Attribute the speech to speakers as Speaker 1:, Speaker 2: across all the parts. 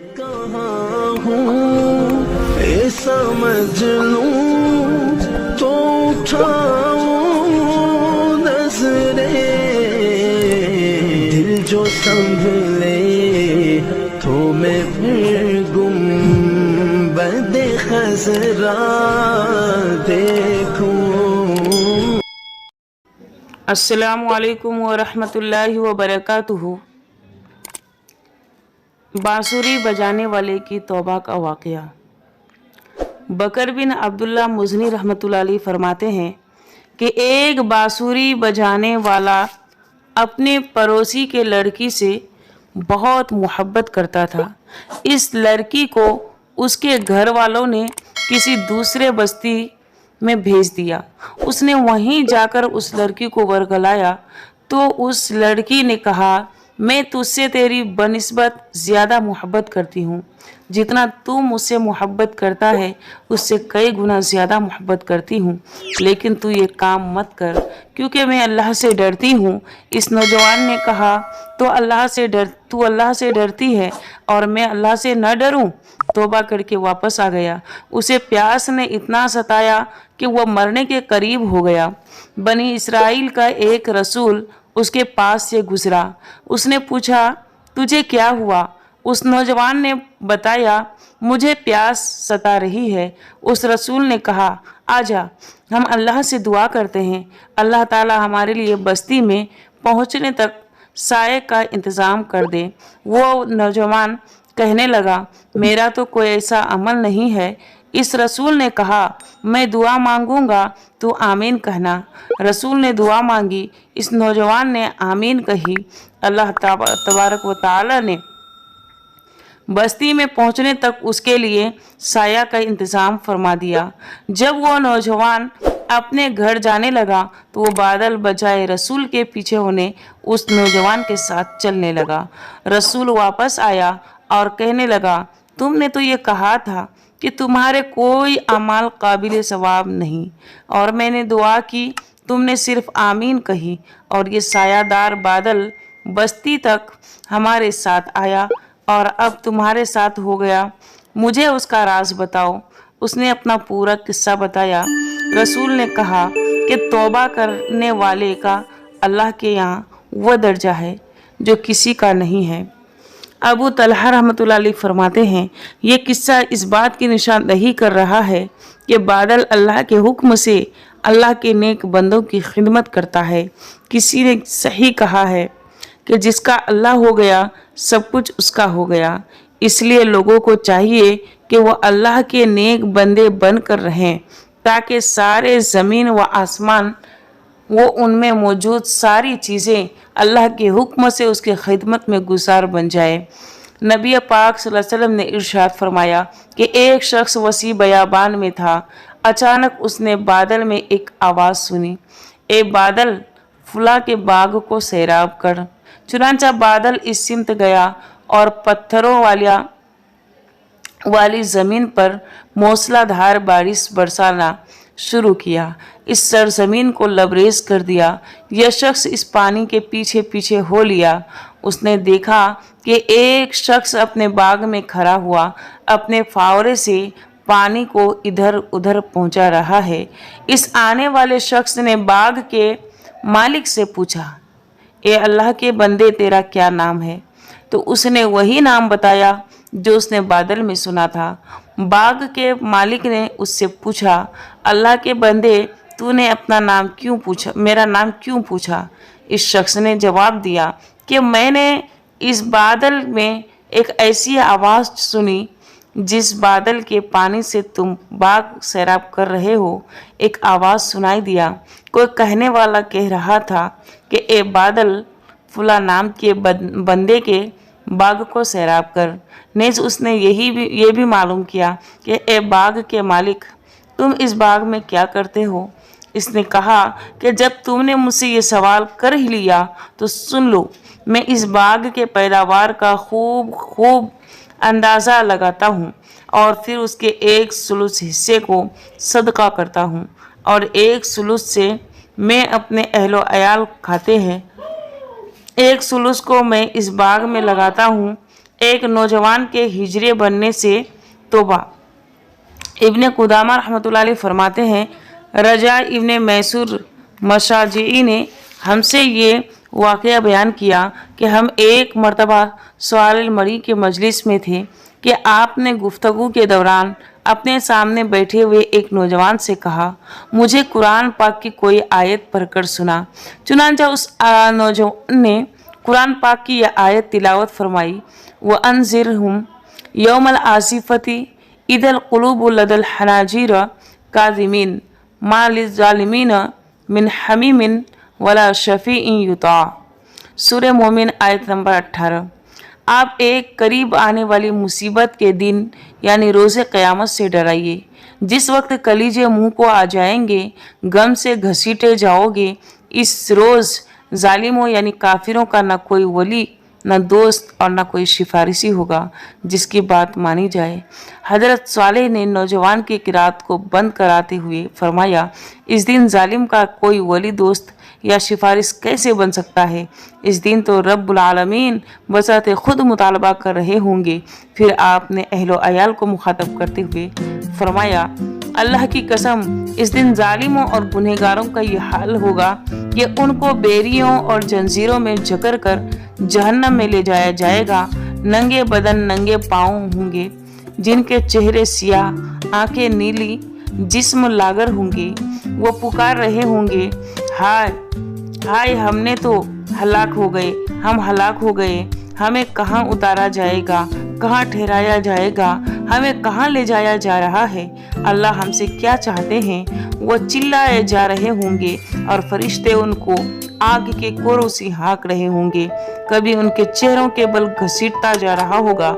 Speaker 1: कहाँ हूँ ये समझ लूँ तो उठाऊं नजरें, दिल जो संभले तो मैं फिर गुंबद खज़रा देखूं।
Speaker 2: अस्सलामु अलैकुम व रहमतुल्लाहि व बरकातुहू। बांसुरी बजाने वाले की तौबा का वाक़या। बकर बिन अब्दुल्ला मुज़नी रहमतुल्लाह अलैह फरमाते हैं कि एक बांसुरी बजाने वाला अपने पड़ोसी के लड़की से बहुत मोहब्बत करता था। इस लड़की को उसके घर वालों ने किसी दूसरे बस्ती में भेज दिया। उसने वहीं जाकर उस लड़की को वरगलाया तो उस लड़की ने कहा, मैं तुझसे तेरी बनिस्बत ज़्यादा मोहब्बत करती हूँ। जितना तू मुझसे मोहब्बत करता है उससे कई गुना ज़्यादा मोहब्बत करती हूँ, लेकिन तू ये काम मत कर क्योंकि मैं अल्लाह से डरती हूँ। इस नौजवान ने कहा, तू अल्लाह से डरती है और मैं अल्लाह से न डरूं? तौबा करके वापस आ गया। उसे प्यास ने इतना सताया कि वह मरने के करीब हो गया। बनी इसराइल का एक रसूल उसके पास से गुजरा। उसने पूछा, तुझे क्या हुआ? उस नौजवान ने बताया, मुझे प्यास सता रही है। उस रसूल ने कहा, आजा, हम अल्लाह से दुआ करते हैं, अल्लाह ताला हमारे लिए बस्ती में पहुंचने तक साए का इंतज़ाम कर दे। वो नौजवान कहने लगा, मेरा तो कोई ऐसा अमल नहीं है। इस रसूल ने कहा, मैं दुआ मांगूंगा, तू आमीन कहना। रसूल ने दुआ मांगी। इस नौजवान ने आमीन कही। अल्लाह तबारक व तआला ने बस्ती में पहुंचने तक उसके लिए साया का इंतज़ाम फरमा दिया। जब वो नौजवान अपने घर जाने लगा तो वो बादल बजाए रसूल के पीछे होने उस नौजवान के साथ चलने लगा। रसूल वापस आया और कहने लगा, तुमने तो ये कहा था कि तुम्हारे कोई अमाल काबिल सवाब नहीं, और मैंने दुआ की, तुमने सिर्फ आमीन कही और ये सायादार बादल बस्ती तक हमारे साथ आया और अब तुम्हारे साथ हो गया। मुझे उसका राज बताओ। उसने अपना पूरा किस्सा बताया। रसूल ने कहा कि तौबा करने वाले का अल्लाह के यहाँ वह दर्जा है जो किसी का नहीं है। अबू तलहा रहमतुल्लाह अलैह फरमाते हैं, ये किस्सा इस बात की निशानदही कर रहा है कि बादल अल्लाह के हुक्म से अल्लाह के नेक बंदों की खिदमत करता है। किसी ने सही कहा है कि जिसका अल्लाह हो गया सब कुछ उसका हो गया। इसलिए लोगों को चाहिए कि वह अल्लाह के नेक बंदे बनकर रहें ताकि सारे ज़मीन व आसमान वो उनमें मौजूद सारी चीज़ें अल्लाह के हुक्म से उसके खिदमत में गुजार बन जाए। नबी पाक सल्लल्लाहु अलैहि वसल्लम ने इरशाद फरमाया कि एक शख्स वसी बयाबान में था। अचानक उसने बादल में एक आवाज़ सुनी, ए बादल, फुला के बाग को सैराब कर। चुनांचा बादल इस सिमत गया और पत्थरों वाली ज़मीन पर मूसलाधार बारिश बरसाना शुरू किया। इस सरजमीन को लबरेज कर दिया। यह शख्स इस पानी के पीछे पीछे हो लिया। उसने देखा कि एक शख्स अपने बाग में खड़ा हुआ अपने फावरे से पानी को इधर उधर पहुंचा रहा है। इस आने वाले शख्स ने बाग के मालिक से पूछा, ए अल्लाह के बंदे, तेरा क्या नाम है? तो उसने वही नाम बताया जो उसने बादल में सुना था। बाग के मालिक ने उससे पूछा, अल्लाह के बंदे, तूने अपना नाम क्यों पूछा, मेरा नाम क्यों पूछा? इस शख्स ने जवाब दिया कि मैंने इस बादल में एक ऐसी आवाज़ सुनी जिस बादल के पानी से तुम बाग सैराब कर रहे हो। एक आवाज़ सुनाई दिया। कोई कहने वाला कह रहा था कि ए बादल, फुला नाम के बंदे के बाग को सैराब कर। नेज़ उसने ये भी मालूम किया कि ए बाग के मालिक, तुम इस बाग में क्या करते हो? इसने कहा कि जब तुमने मुझसे ये सवाल कर ही लिया तो सुन लो, मैं इस बाग के पैदावार का खूब अंदाज़ा लगाता हूँ और फिर उसके एक सुलुस हिस्से को सदका करता हूँ और एक सुलुस से मैं अपने अहलो अयाल खाते हैं। एक सुलुस को मैं इस बाग में लगाता हूँ एक नौजवान के हिजरे बनने से तौबा। इब्न कुदामा रहमतुल्लाह अलैह फरमाते हैं, रजा इब्न मैसूर मशाजी ने हमसे ये वाक़या बयान किया कि हम एक मरतबा सवाल मरी के मजलिस में थे कि आपने गुफ्तगू के दौरान अपने सामने बैठे हुए एक नौजवान से कहा, मुझे कुरान पाक की कोई आयत पढ़कर सुना। चुनांचा उस नौजवान ने कुरान पाक की यह आयत तिलावत फरमाई, व अनज़िरहुम यौमल आसिफती इदल क़ुलूबु लदल हनाजीर काज़िमीन मा लिज़्ज़ालिमीन मिन हमीमिन वला शफ़ीइन युता। सूरह मोमिन आयत नंबर 18। आप एक करीब आने वाली मुसीबत के दिन यानी रोज़े क़यामत से डराइए, जिस वक्त कलीजे मुंह को आ जाएंगे, गम से घसीटे जाओगे। इस रोज़ जालिमों यानी काफिरों का न कोई वली, न दोस्त और न कोई सिफारिशी होगा जिसकी बात मानी जाए। हजरत सालेह ने नौजवान की किरात को बंद कराते हुए फरमाया, इस दिन जालिम का कोई वली, दोस्त या सिफारिश कैसे बन सकता है? इस दिन तो रब्बुल आलमीन बसाते खुद मुतालबा कर रहे होंगे। फिर आपने अहलो अयाल को मुखातब करते हुए फरमाया, अल्लाह की कसम, इस दिन जालिमों और गुनहगारों का ये हाल होगा कि उनको बेरियों और जंजीरों में जकड़ कर जहन्नम में ले जाया जाएगा। नंगे बदन नंगे पाँव होंगे, जिनके चेहरे सियाह, आंखें नीली, जिस्म लागर होंगे। वो पुकार रहे होंगे, हाय हाय, हमने तो हलाक हो गए, हम हलाक हो गए। हमें कहाँ उतारा जाएगा, कहाँ ठहराया जाएगा, हमें कहाँ ले जाया जा रहा है? अल्लाह हमसे क्या चाहते हैं? वो चिल्लाए जा रहे होंगे और फरिश्ते उनको आग के कोरों से हाँक रहे होंगे। कभी उनके चेहरों के बल घसीटता जा रहा होगा,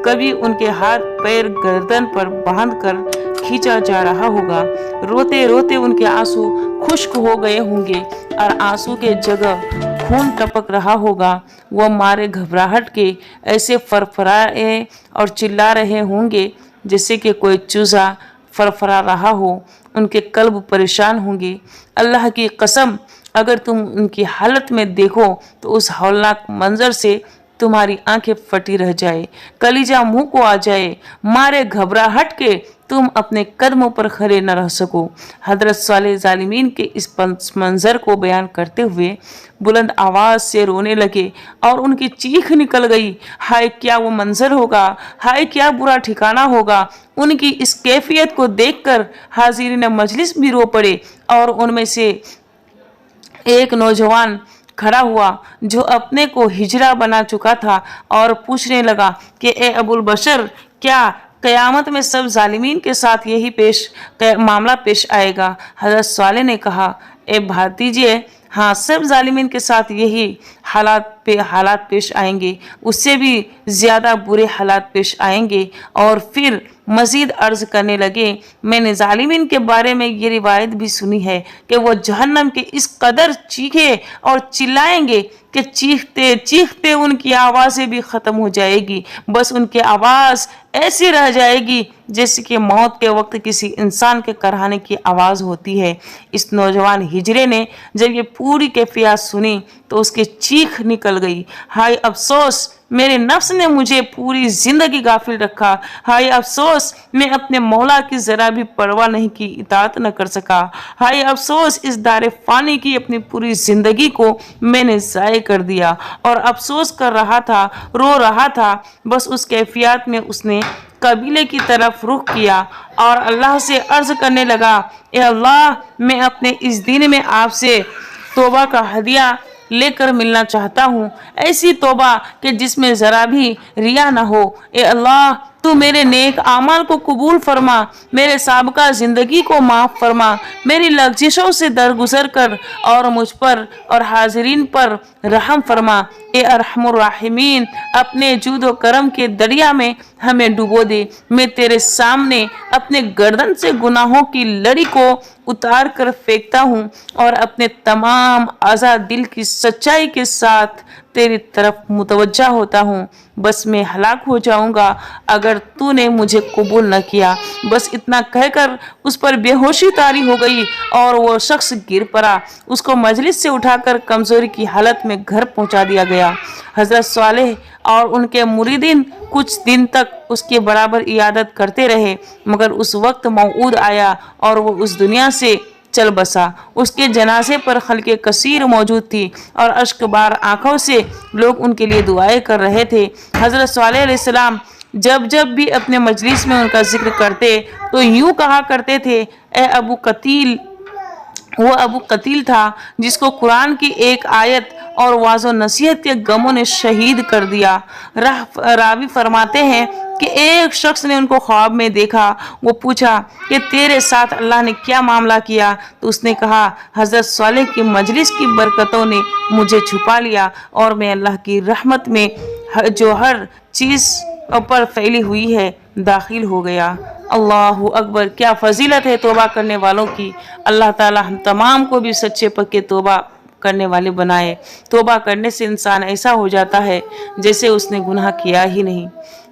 Speaker 2: कभी उनके हाथ पैर गर्दन पर बांध कर खींचा जा रहा होगा। रोते रोते उनके आंसू खुश्क हो गए होंगे और आंसू के जगह खून टपक रहा होगा। वो मारे घबराहट के ऐसे फरफराए और चिल्ला रहे होंगे जैसे कि कोई चूजा फरफरा रहा हो। उनके कल्ब परेशान होंगे। अल्लाह की कसम, अगर तुम उनकी हालत में देखो तो उस हौलनाक मंजर से तुम्हारी आंखें फटी रह जाए, कलीजा मुंह को आ जाए, मारे घबराहट के तुम अपने कदमों पर खड़े न रह सको। हजरत सालेह जालिमीन के इस मंजर को बयान करते हुए बुलंद आवाज से रोने लगे और उनकी चीख निकल गई। हाय क्या वो मंजर होगा, हाय क्या बुरा ठिकाना होगा। उनकी इस कैफियत को देखकर हाजिरीन मजलिस भी रो पड़े और उनमें से एक नौजवान खड़ा हुआ जो अपने को हिजरा बना चुका था और पूछने लगा कि ए अबुल बशर, क्या कयामत में सब जालिमीन के साथ यही मामला पेश आएगा? हजरत सालेह ने कहा, ए भतीजे, हाँ, सब जालिमीन के साथ यही हालात पेश आएंगे, उससे भी ज़्यादा बुरे हालात पेश आएंगे। और फिर मज़ीद अर्ज़ करने लगे, मैंने जालिमीन के बारे में ये रिवायत भी सुनी है कि वो जहन्नम के इस कदर चीखे और चिल्लाएंगे कि चीखते चीखते उनकी आवाज़ें भी ख़त्म हो जाएगी। बस उनकी आवाज़ ऐसी रह जाएगी जैसे कि मौत के वक्त किसी इंसान के कराहने की आवाज़ होती है। इस नौजवान हिजरे ने जब ये पूरी कैफियत सुनी तो उसकी चीख निकल गई। हाय अफसोस, मेरे नफ्स ने मुझे पूरी जिंदगी गाफिल रखा। हाय अफसोस, मैं अपने मौला की जरा भी परवाह नहीं की, इताअत न कर सका। हाय अफसोस, इस दारे फानी की अपनी पूरी जिंदगी को मैंने ज़ाय कर दिया। और अफसोस कर रहा था, रो रहा था। बस उस कैफियत में उसने कबीले की तरफ रुख किया और अल्लाह से अर्ज करने लगा, ए अल्लाह, मैं अपने इस दिन में आपसे तौबा का हदिया लेकर मिलना चाहता हूँ, ऐसी तौबा कि जिसमें ज़रा भी रिया न हो। ए अल्लाह, तू मेरे नेक आमाल को कबूल फरमा, मेरे साबका ज़िंदगी को माफ़ फरमा, मेरी लग़्ज़िशों से दरगुजर कर और मुझ पर और हाज़रीन पर रहम फरमा। ए अरहमुर राहिमीन, अपने जूद व करम के दरिया में हमें डुबो दे। मैं तेरे सामने अपने गर्दन से गुनाहों की लड़ी को उतार कर फेंकता हूँ और अपने तमाम आज़ाद दिल की सच्चाई के साथ तेरी तरफ मुतवज्जा होता हूँ। बस मैं हलाक हो जाऊँगा अगर तूने मुझे कबूल न किया। बस इतना कहकर उस पर बेहोशी तारी हो गई और वो शख्स गिर पड़ा। उसको मजलिस से उठाकर कमज़ोरी की हालत में घर पहुँचा दिया गया। हज़रत सालेह اور ان کے مریدین کچھ دن تک اس کے برابر عیادت کرتے رہے، مگر اس وقت موعود آیا اور وہ اس دنیا سے چل بسا۔ اس کے جنازے پر خلق کثیر موجود تھی اور اشک بار آنکھوں سے لوگ ان کے لیے دعائیں کر رہے تھے۔ حضرت صالح علیہ السلام جب بھی اپنے مجلس میں ان کا ذکر کرتے تو یوں کہا کرتے تھے، اے ابو قتیل۔ وہ ابو قتیل تھا جس کو قرآن کی ایک آیت اور واض و نصیحت کے غموں نے شہید کر دیا۔ راوی فرماتے ہیں کہ ایک شخص نے ان کو خواب میں دیکھا۔ وہ پوچھا کہ تیرے ساتھ اللہ نے کیا معاملہ کیا؟ تو اس نے کہا، حضرت صالح کی مجلس کی برکتوں نے مجھے چھپا لیا اور میں اللہ کی رحمت میں جو ہر چیز پر پھیلی ہوئی ہے داخل ہو گیا۔ اللہ اکبر! کیا فضیلت ہے توبہ کرنے والوں کی۔ اللہ تعالی ہم تمام کو بھی سچے پکے توبہ کرنے والے بنائے۔ توبہ کرنے سے انسان ایسا ہو جاتا ہے جیسے اس نے گناہ کیا ہی نہیں،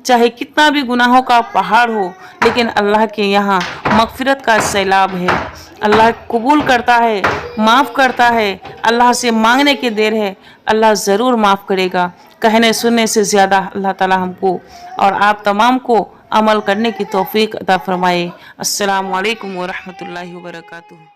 Speaker 2: چاہے کتنا بھی گناہوں کا پہاڑ ہو، لیکن اللہ کے یہاں مغفرت کا سیلاب ہے۔ اللہ قبول کرتا ہے، معاف کرتا ہے۔ اللہ سے مانگنے کی دیر ہے، اللہ ضرور معاف کرے گا۔ کہنے سننے سے زیادہ اللہ تعالی ہم کو اور آپ تمام کو عمل کرنے کی توفیق عطا فرمائے۔ السلام علیکم ورحمۃ اللہ وبرکاتہ۔